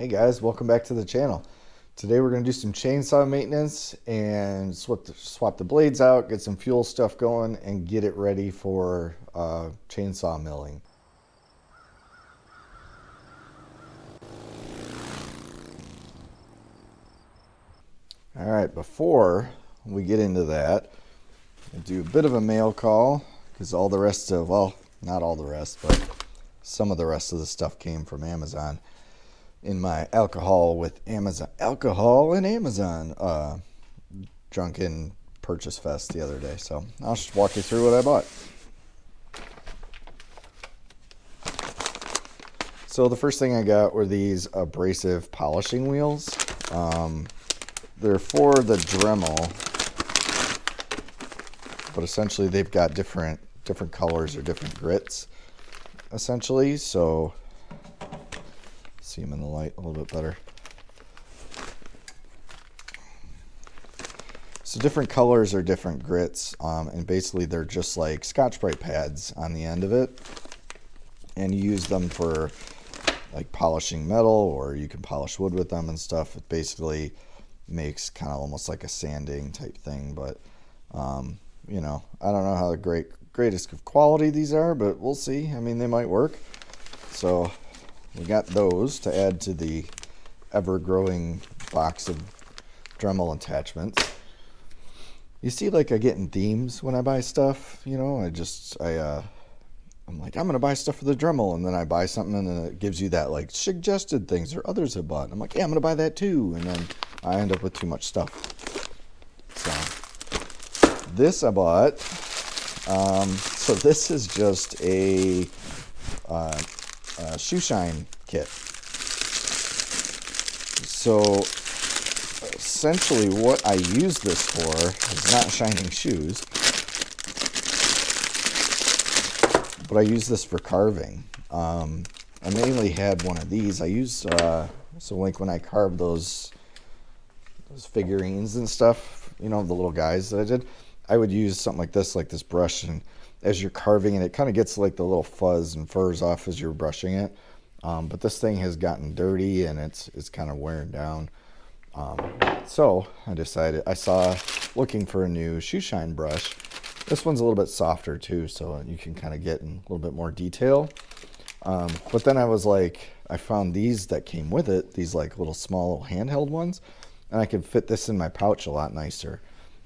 Hey guys, welcome back to the channel. Today we're going to do some chainsaw maintenance and swap the blades out, get some fuel stuff going, and get it ready for chainsaw milling. Alright, before we get into that, I'll do a bit of a mail call because all the rest of, well, not all the rest, but some of the rest of the stuff came from Amazon. In my alcohol and Amazon drunken purchase fest the other day. So I'll just walk you through what I bought. So the first thing I got were these abrasive polishing wheels. They're for the Dremel, but essentially they've got different colors or different grits essentially. So see them in the light a little bit better. So different colors are different grits, and basically they're just like Scotch-Brite pads on the end of it, and you use them for like polishing metal, or you can polish wood with them and stuff. It basically makes kind of almost like a sanding type thing, but you know, I don't know how the greatest of quality these are, but we'll see. I mean, they might work. So we got those to add to the ever-growing box of Dremel attachments. You see, like, I get in themes when I buy stuff, you know. I'm like, I'm going to buy stuff for the Dremel, and then I buy something, and then it gives you that, like, suggested things or others have bought. And I'm like, yeah, I'm going to buy that too, and then I end up with too much stuff. So this I bought. So this is just a shoe shine kit. So essentially what I use this for is not shining shoes, but I use this for carving. I mainly had one of these. I used so like when I carved those figurines and stuff, you know, the little guys that I did, I would use something like this brush, and as you're carving it, it kind of gets like the little fuzz and furs off as you're brushing it. But this thing has gotten dirty and it's kind of wearing down. So I saw looking for a new shoe shine brush. This one's a little bit softer too, so you can kind of get in a little bit more detail. But then I found these that came with it, these like little small handheld ones, and I could fit this in my pouch a lot nicer.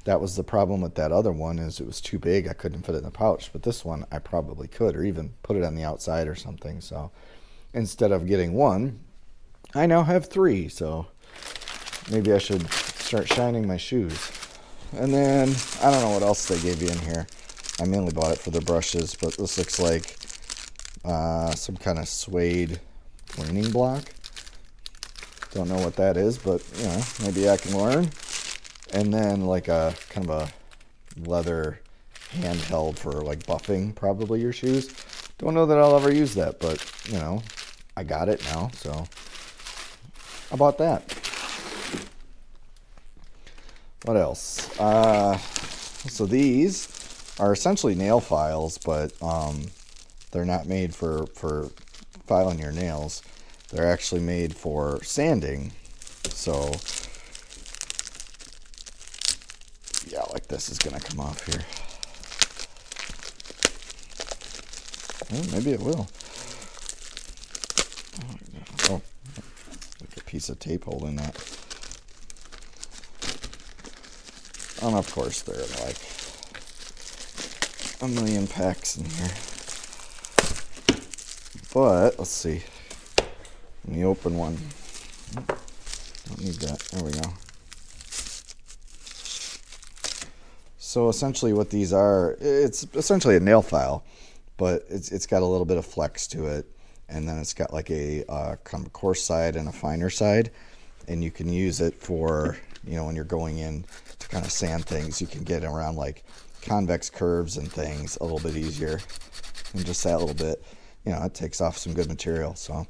That was the problem with that other one, is it was too big. I couldn't fit it in the pouch, but this one I probably could, or even put it on the outside or something. So instead of getting one, I now have three. So maybe I should start shining my shoes. And then I don't know what else they gave you in here. I mainly bought it for the brushes, but this looks like some kind of suede cleaning block. Don't know what that is, but you know, maybe I can learn. And then like a kind of a leather handheld for like buffing probably your shoes. Don't know that I'll ever use that, but you know, I got it now, so how about that? What else? So these are essentially nail files, but they're not made for filing your nails. They're actually made for sanding. So yeah, like this is gonna come off here. Oh, maybe it will. Oh, like a piece of tape holding that. And of course there are like a million packs in here. But let's see. Let me open one. Don't need that. There we go. So essentially what these are, it's essentially a nail file, but it's got a little bit of flex to it, and then it's got like a kind of a coarse side and a finer side, and you can use it for, you know, when you're going in to kind of sand things, you can get around like convex curves and things a little bit easier, and just that little bit, you know, it takes off some good material. So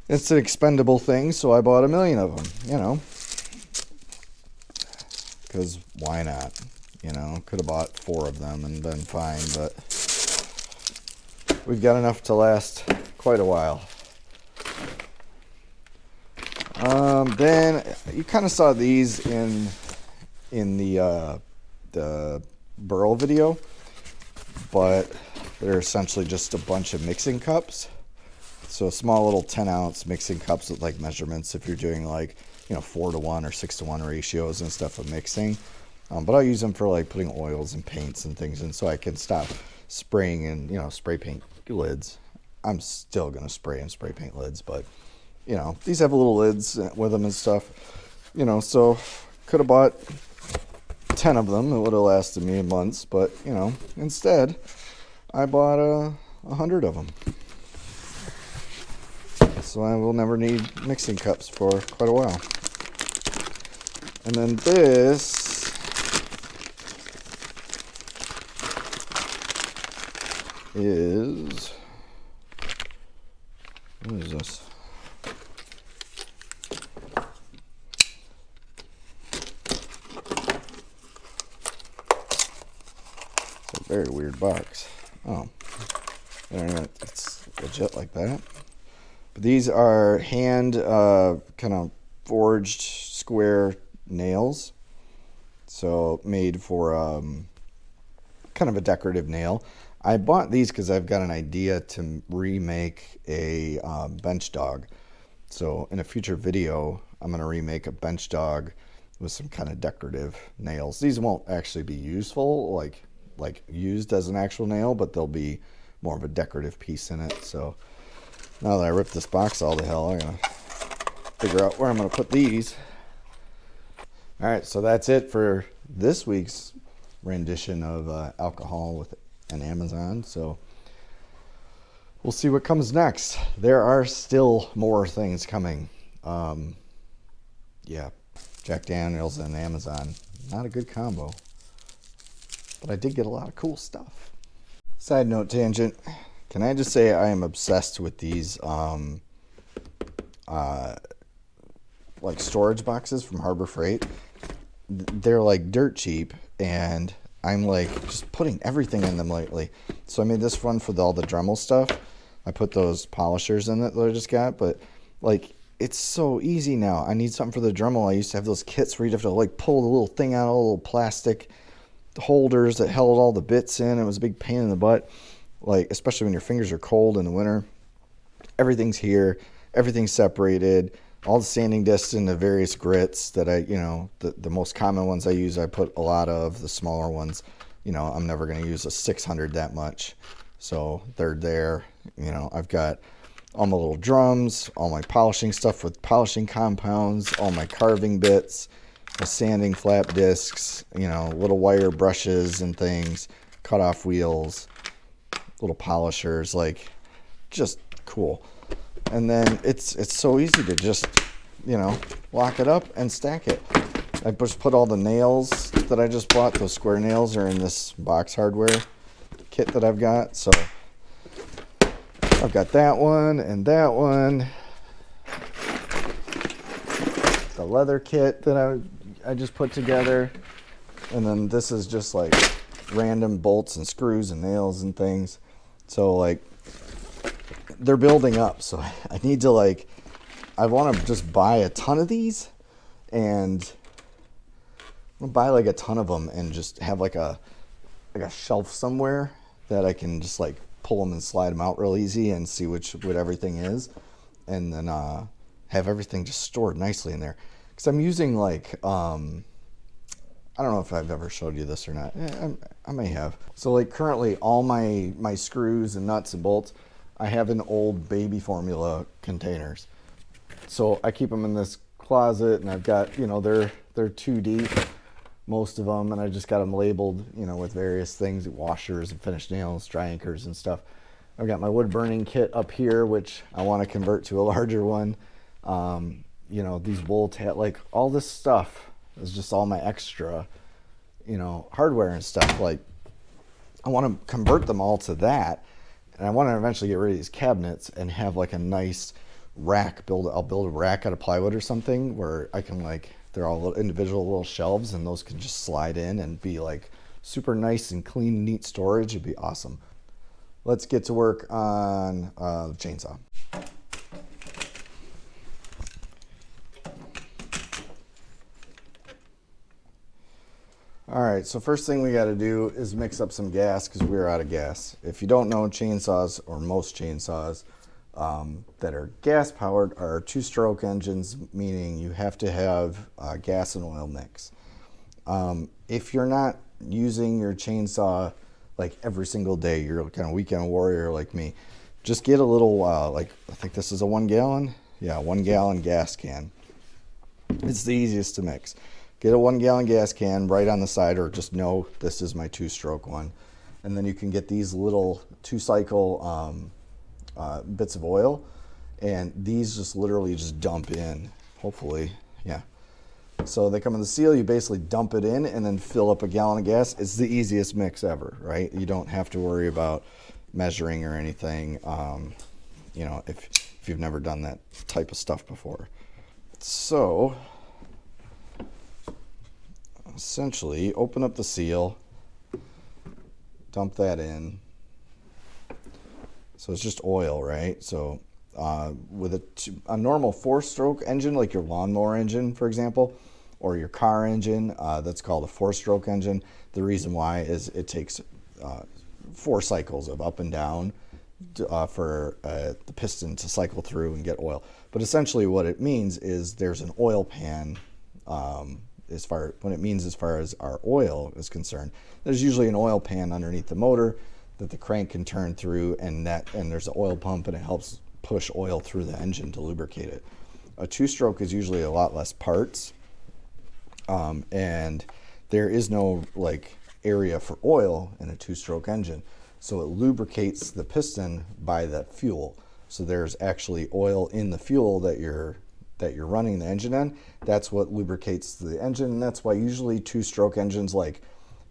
it's an expendable thing, so I bought 1,000,000 of them, you know. Because why not? You know, could have bought 4 of them and been fine, but we've got enough to last quite a while. Then you kind of saw these in the Burl video, but they're essentially just a bunch of mixing cups. So small little 10-ounce mixing cups with like measurements if you're doing like 4-to-1 or 6-to-1 ratios and stuff of mixing. But I'll use them for like putting oils and paints and things in, so I can stop spraying and spray paint lids. I'm still gonna spray and spray paint lids, but these have little lids with them and stuff. So could have bought 10 of them. It would have lasted me months, but instead I bought 100 of them. So I will never need mixing cups for quite a while. And then this is, what is this? It's a very weird box. Oh, I don't know, it's legit like that. But these are hand kind of forged square nails. So made for kind of a decorative nail. I bought these because I've got an idea to remake a bench dog. So in a future video, I'm going to remake a bench dog with some kind of decorative nails. These won't actually be useful, like used as an actual nail, but they'll be more of a decorative piece in it. So now that I ripped this box all to hell, I'm going to figure out where I'm going to put these. All right, so that's it for this week's rendition of Alcohol with an Amazon. So we'll see what comes next. There are still more things coming. Yeah, Jack Daniels and Amazon. Not a good combo. But I did get a lot of cool stuff. Side note tangent. Can I just say I am obsessed with these like storage boxes from Harbor Freight. They're like dirt cheap, and I'm like just putting everything in them lately. So I made this one for all the Dremel stuff. I put those polishers in it that I just got, but like it's so easy now. I need something for the Dremel. I used to have those kits where you'd have to like pull the little thing out, all the little plastic holders that held all the bits in. It was a big pain in the butt, like especially when your fingers are cold in the winter. Everything's here, everything's separated. All the sanding discs in the various grits that I, the most common ones I use, I put a lot of. The smaller ones, I'm never going to use a 600 that much. So they're there. I've got all my little drums, all my polishing stuff with polishing compounds, all my carving bits, my sanding flap discs, little wire brushes and things, cut off wheels, little polishers, like just cool. And then it's so easy to just, lock it up and stack it. I just put all the nails that I just bought. Those square nails are in this box hardware kit that I've got. So I've got that one and that one. The leather kit that I just put together. And then this is just like random bolts and screws and nails and things. So like they're building up, so I need to I want to just buy a ton of these, and I'll buy like a ton of them and just have like a shelf somewhere that I can just like pull them and slide them out real easy and see what everything is, and then have everything just stored nicely in there. Because I'm using like I don't know if I've ever showed you this or not. I may have. So like currently all my screws and nuts and bolts, I have in old baby formula containers. So I keep them in this closet, and I've got, they're 2 deep, most of them, and I just got them labeled, with various things, washers and finished nails, dry anchors and stuff. I've got my wood burning kit up here, which I want to convert to a larger one. These wool like all this stuff is just all my extra, hardware and stuff. Like I want to convert them all to that. And I want to eventually get rid of these cabinets and have like a nice rack. I'll build a rack out of plywood or something where I can they're all individual little shelves, and those can just slide in and be like super nice and clean, neat storage. It'd be awesome. Let's get to work on the chainsaw. All right, so first thing we got to do is mix up some gas because we're out of gas. If you don't know, chainsaws, or most chainsaws that are gas powered, are two-stroke engines, meaning you have to have gas and oil mix. If you're not using your chainsaw like every single day, you're kind of weekend warrior like me, just get a little, like I think this is a 1 gallon. Yeah, 1 gallon gas can. It's the easiest to mix. Get a 1 gallon gas can right on the side, or just know this is my two-stroke one. And then you can get these little 2-cycle bits of oil, and these just literally just dump in, hopefully, yeah. So they come in the seal, you basically dump it in and then fill up a gallon of gas. It's the easiest mix ever, right? You don't have to worry about measuring or anything, you know, if you've never done that type of stuff before. So essentially, open up the seal, dump that in. So it's just oil, right? So with a normal 4-stroke engine, like your lawnmower engine, for example, or your car engine, that's called a 4-stroke engine. The reason why is it takes 4 cycles of up and down for the piston to cycle through and get oil. But essentially what it means is there's an oil pan. As far as our oil is concerned, there's usually an oil pan underneath the motor that the crank can turn through, and there's an oil pump, and it helps push oil through the engine to lubricate it. A 2-stroke is usually a lot less parts, and there is no like area for oil in a 2-stroke engine, so it lubricates the piston by that fuel. So there's actually oil in the fuel that you're running the engine on. That's what lubricates the engine, and that's why usually 2-stroke engines like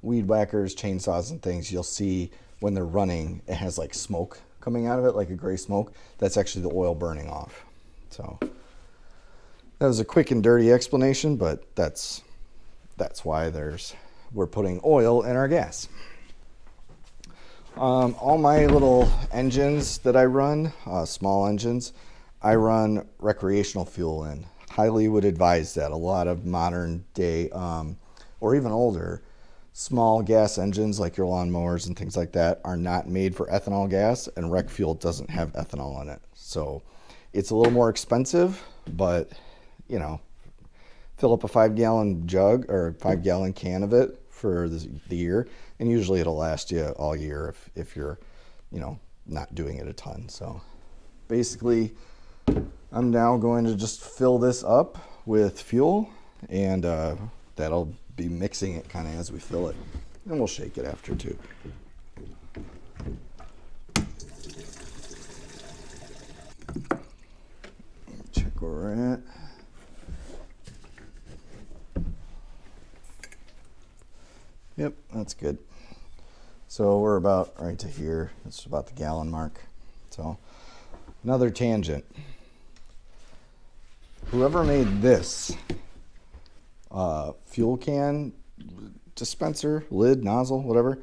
weed whackers, chainsaws, and things, you'll see when they're running, it has like smoke coming out of it, like a gray smoke. That's actually the oil burning off. So that was a quick and dirty explanation, but that's why we're putting oil in our gas. All my little engines that I run, small engines, I run recreational fuel in. Highly would advise that. A lot of modern day, or even older, small gas engines like your lawnmowers and things like that are not made for ethanol gas, and rec fuel doesn't have ethanol in it. So it's a little more expensive, but you know, fill up a 5-gallon jug or 5-gallon can of it for the year, and usually it'll last you all year if you're, you know, not doing it a ton. So basically, I'm now going to just fill this up with fuel, and that'll be mixing it kind of as we fill it, and we'll shake it after too. Check where we're at. Yep, that's good. So we're about right to here. It's about the gallon mark. So another tangent. Whoever made this fuel can dispenser, lid, nozzle, whatever,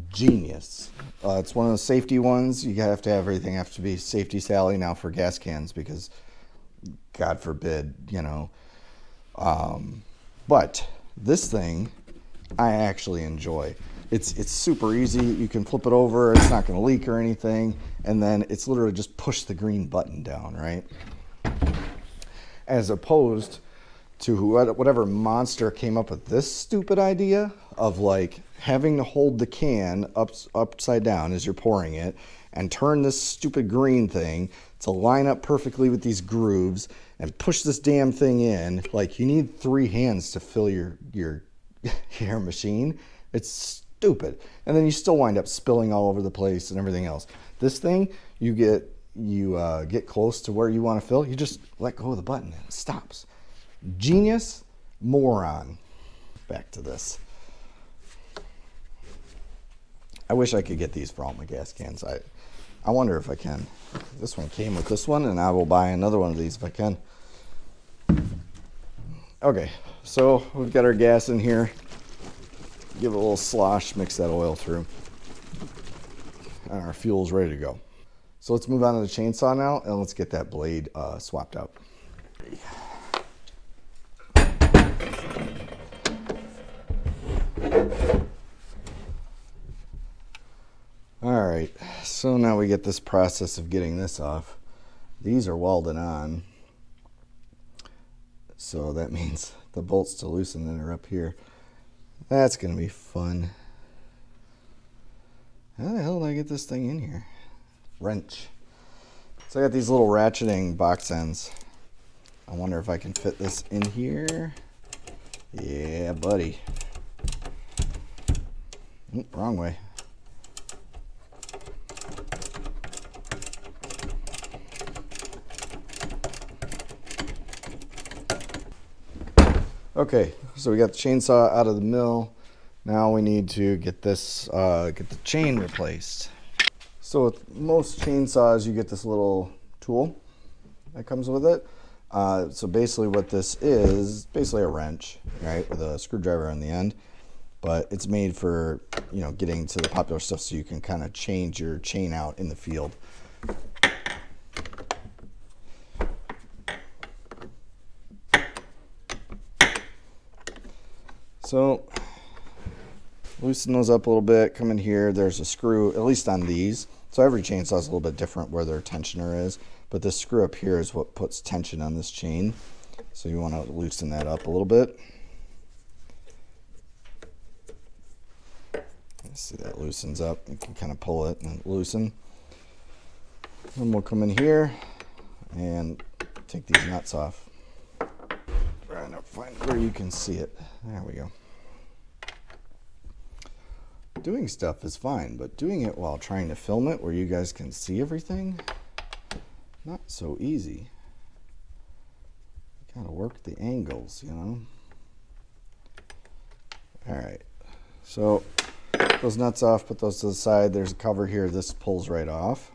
genius. It's one of the safety ones. You have to have everything have to be safety Sally now for gas cans, because God forbid, you know. But this thing I actually enjoy. It's super easy. You can flip it over. It's not going to leak or anything. And then it's literally just push the green button down, right? As opposed to whatever monster came up with this stupid idea of like having to hold the can upside down as you're pouring it and turn this stupid green thing to line up perfectly with these grooves and push this damn thing in. Like, you need 3 hands to fill your machine. It's stupid. And then you still wind up spilling all over the place and everything else. This thing, you get close to where you want to fill, you just let go of the button and it stops. Genius, moron. Back to this. I wish I could get these for all my gas cans. I wonder if I can. This one came with this one, and I will buy another one of these if I can. Okay, so we've got our gas in here. Give it a little slosh, mix that oil through. And our fuel's ready to go. So let's move on to the chainsaw now, and let's get that blade swapped out. All right, so now we get this process of getting this off. These are welded on, so that means the bolts to loosen that are up here. That's gonna be fun. How the hell did I get this thing in here? Wrench. So I got these little ratcheting box ends. I wonder if I can fit this in here. Yeah, buddy. Wrong way. Okay, so we got the chainsaw out of the mill. Now we need to get this, get the chain replaced. So with most chainsaws, you get this little tool that comes with it. So basically what this is basically a wrench, right, with a screwdriver on the end. But it's made for, you know, getting to the popular stuff so you can kind of change your chain out in the field. So loosen those up a little bit, come in here, there's a screw, at least on these. So every chainsaw is a little bit different where their tensioner is, but this screw up here is what puts tension on this chain. So you want to loosen that up a little bit. See, that loosens up. You can kind of pull it and loosen. Then we'll come in here and take these nuts off. Trying to find where you can see it. There we go. Doing stuff is fine, but doing it while trying to film it where you guys can see everything, not so easy. Gotta work the angles, you know. All right, so those nuts off, put those to the side. There's a cover here. This pulls right off.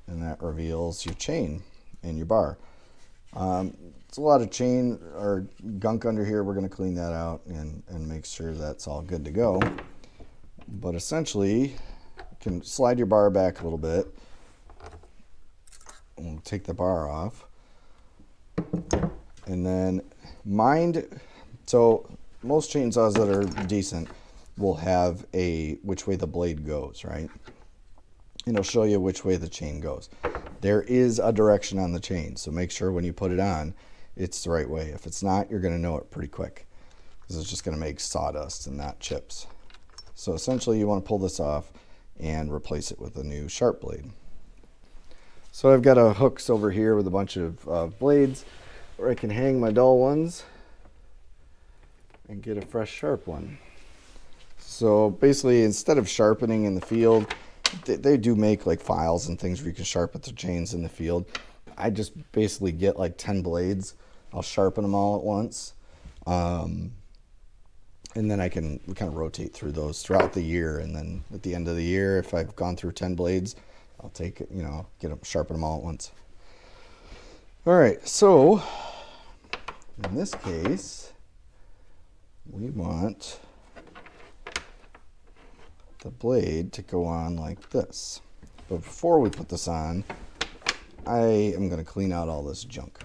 And that reveals your chain and your bar. It's a lot of chain or gunk under here. We're going to clean that out and make sure that's all good to go. But essentially, you can slide your bar back a little bit. We'll take the bar off. And then so most chainsaws that are decent will have a which way the blade goes, right? And it'll show you which way the chain goes. There is a direction on the chain, so make sure when you put it on, it's the right way. If it's not, you're gonna know it pretty quick because it's just gonna make sawdust and not chips. So essentially you wanna pull this off and replace it with a new sharp blade. So I've got hooks over here with a bunch of blades where I can hang my dull ones and get a fresh sharp one. So basically, instead of sharpening in the field, they do make like files and things where you can sharpen the chains in the field. I just basically get like 10 blades. I'll sharpen them all at once. And then I can kind of rotate through those throughout the year. And then at the end of the year, if I've gone through 10 blades, I'll take it, you know, get them, sharpen them all at once. All right, so in this case, we want the blade to go on like this. But before we put this on, I am going to clean out all this junk.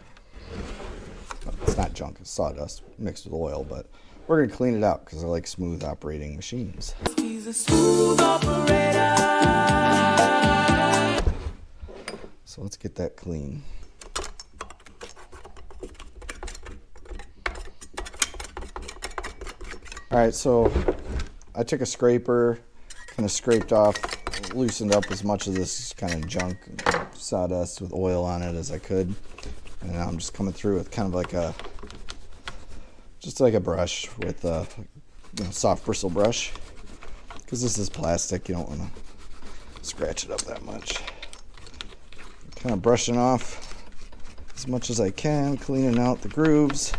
Well, it's not junk, it's sawdust mixed with oil, but we're going to clean it out because I like smooth operating machines. He's a smooth operator. So let's get that clean. All right, so I took a scraper, kind of scraped off, loosened up as much of this kind of junk, sawdust with oil on it as I could. And now I'm just coming through with kind of like just like a brush with a soft bristle brush. Because this is plastic, you don't want to scratch it up that much. Kind of brushing off as much as I can, cleaning out the grooves.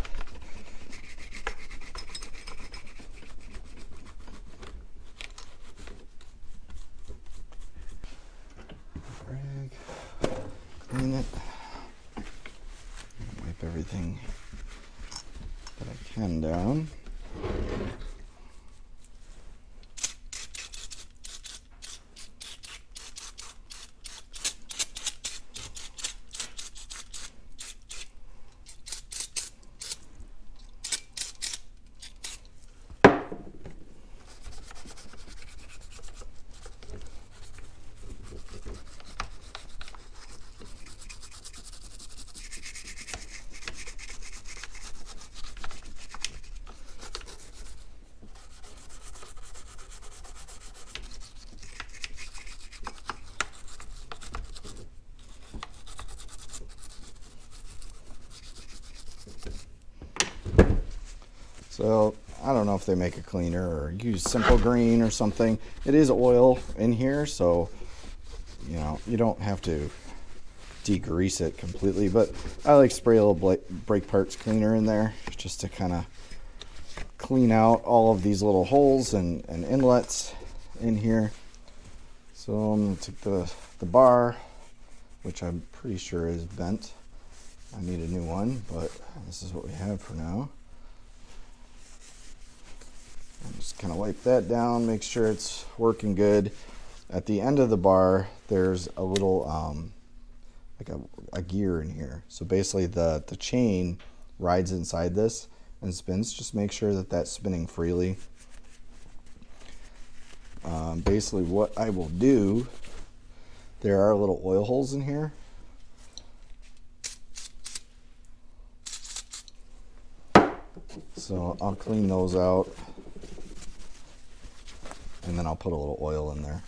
Clean it. Wipe everything that I can down. So I don't know if they make a cleaner or use Simple Green or something. It is oil in here, so you know you don't have to degrease it completely, but I like spray a little brake parts cleaner in there just to kind of clean out all of these little holes and inlets in here. So I'm going to take the bar, which I'm pretty sure is bent. I need a new one, but this is what we have for now. And just kind of wipe that down, make sure it's working good. At the end of the bar, there's a little like a gear in here. So basically the chain rides inside this and spins. Just make sure that that's spinning freely. Basically what I will do, there are little oil holes in here. So I'll clean those out, and then I'll put a little oil in there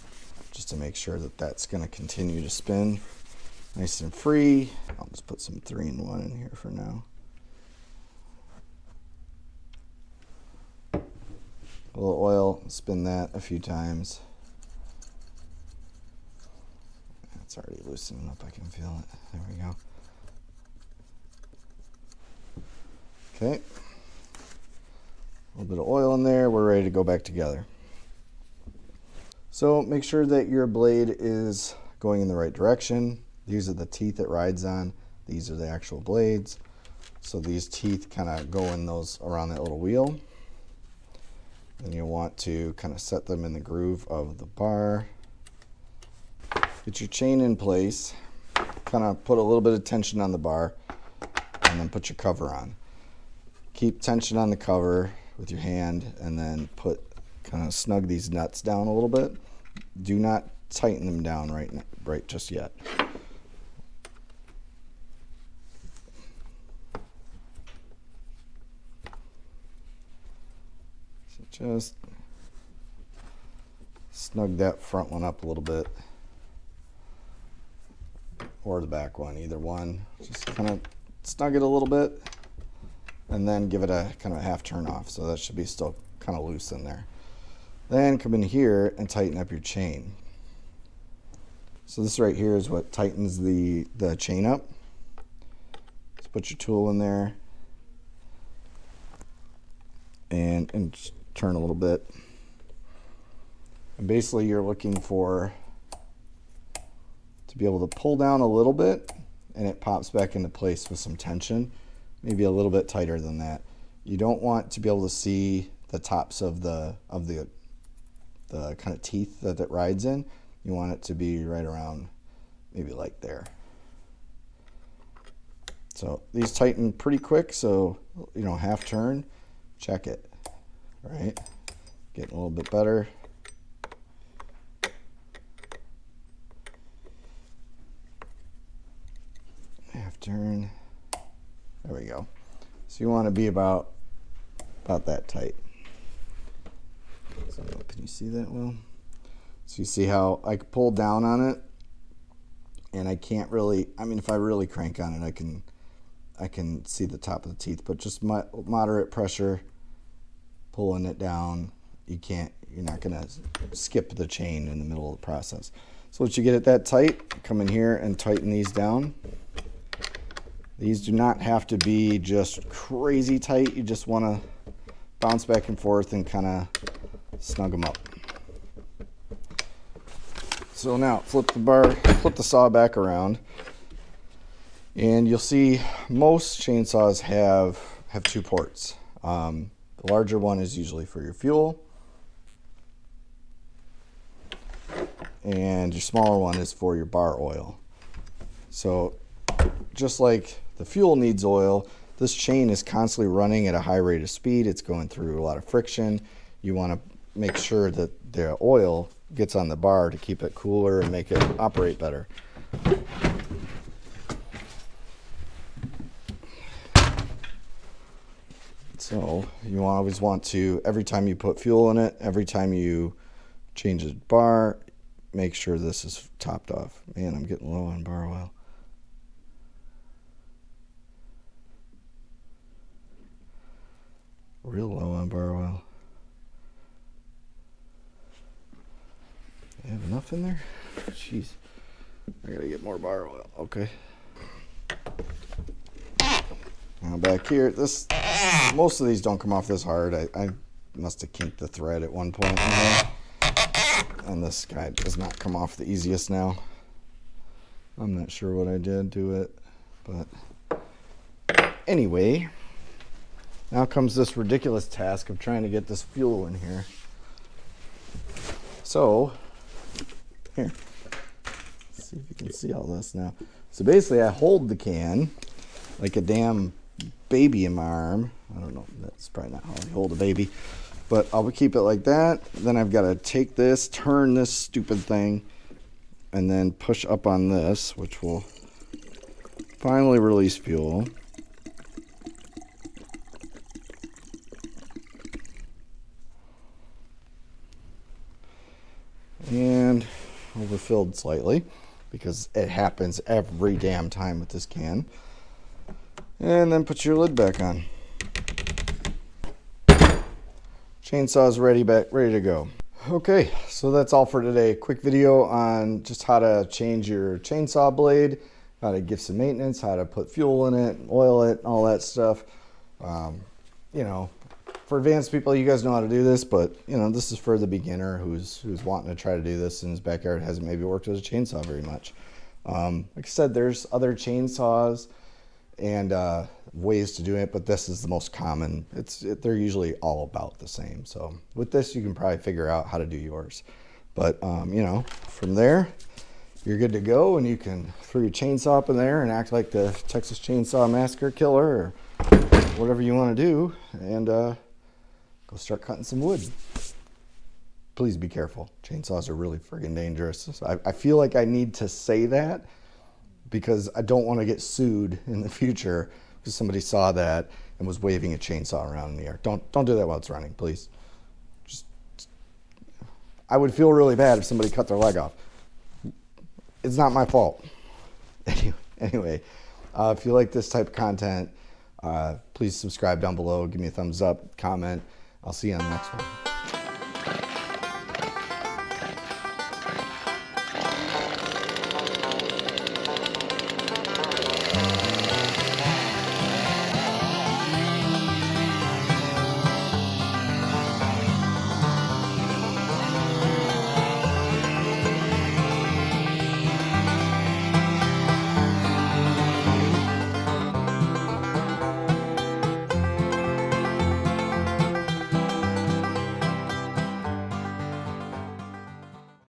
just to make sure that that's going to continue to spin nice and free. I'll just put some 3-in-1 in here for now. A little oil, spin that a few times. It's already loosening up, I can feel it. There we go. Okay. A little bit of oil in there, we're ready to go back together. So make sure that your blade is going in the right direction. These are the teeth it rides on. These are the actual blades. So these teeth kind of go in those around that little wheel. And you want to kind of set them in the groove of the bar. Get your chain in place. Kind of put a little bit of tension on the bar, and then put your cover on. Keep tension on the cover with your hand, and then kind of snug these nuts down a little bit. Do not tighten them down right just yet. So just snug that front one up a little bit, or the back one, either one. Just kind of snug it a little bit, and then give it a kind of a half turn off. So that should be still kind of loose in there. Then come in here and tighten up your chain. So this right here is what tightens the chain up. Just put your tool in there and just turn a little bit. And basically you're looking for to be able to pull down a little bit, and it pops back into place with some tension, maybe a little bit tighter than that. You don't want to be able to see the tops of the kind of teeth that it rides in. You want it to be right around maybe like there. So these tighten pretty quick, so half turn, check it. Right, getting a little bit better. Half turn. There we go. So you want to be about that tight. So can you see that well? So you see how I pull down on it, and I can't really, if I really crank on it, I can see the top of the teeth, but just moderate pressure, pulling it down. You're not gonna skip the chain in the middle of the process. So once you get it that tight, come in here and tighten these down. These do not have to be just crazy tight. You just want to bounce back and forth and kind of snug them up. So now flip the saw back around, and you'll see most chainsaws have 2 ports. The larger one is usually for your fuel, and your smaller one is for your bar oil. So just like the fuel needs oil, this chain is constantly running at a high rate of speed. It's going through a lot of friction. You want to make sure that the oil gets on the bar to keep it cooler and make it operate better. So you always want to, every time you put fuel in it, every time you change the bar, make sure this is topped off. Man, I'm getting low on bar oil. Real low in there? Jeez. I gotta get more bar oil. Okay. Now back here, most of these don't come off this hard. I must have kinked the thread at one point. And this guy does not come off the easiest now. I'm not sure what I did to it, but anyway, now comes this ridiculous task of trying to get this fuel in here. So, here, let's see if you can see all this now. So basically I hold the can like a damn baby in my arm. I don't know, that's probably not how I hold a baby, but I'll keep it like that. Then I've got to take this, turn this stupid thing, and then push up on this, which will finally release fuel. And overfilled slightly, because it happens every damn time with this can. And then put your lid back on. Chainsaw's ready to go. Okay, so that's all for today. Quick video on just how to change your chainsaw blade, how to give some maintenance, how to put fuel in it, oil it, all that stuff. You know, for advanced people, you guys know how to do this, but you know, this is for the beginner who's wanting to try to do this in his backyard, hasn't maybe worked with a chainsaw very much. Like I said, there's other chainsaws and ways to do it, but this is the most common. They're usually all about the same. So with this, you can probably figure out how to do yours. But you know, from there, you're good to go, and you can throw your chainsaw up in there and act like the Texas Chainsaw Massacre Killer or whatever you want to do, and go start cutting some wood. Please be careful. Chainsaws are really friggin' dangerous. So I feel like I need to say that because I don't want to get sued in the future because somebody saw that and was waving a chainsaw around in the air. Don't do that while it's running, please. I would feel really bad if somebody cut their leg off. It's not my fault. Anyway, if you like this type of content, please subscribe down below. Give me a thumbs up, comment. I'll see you on the next one.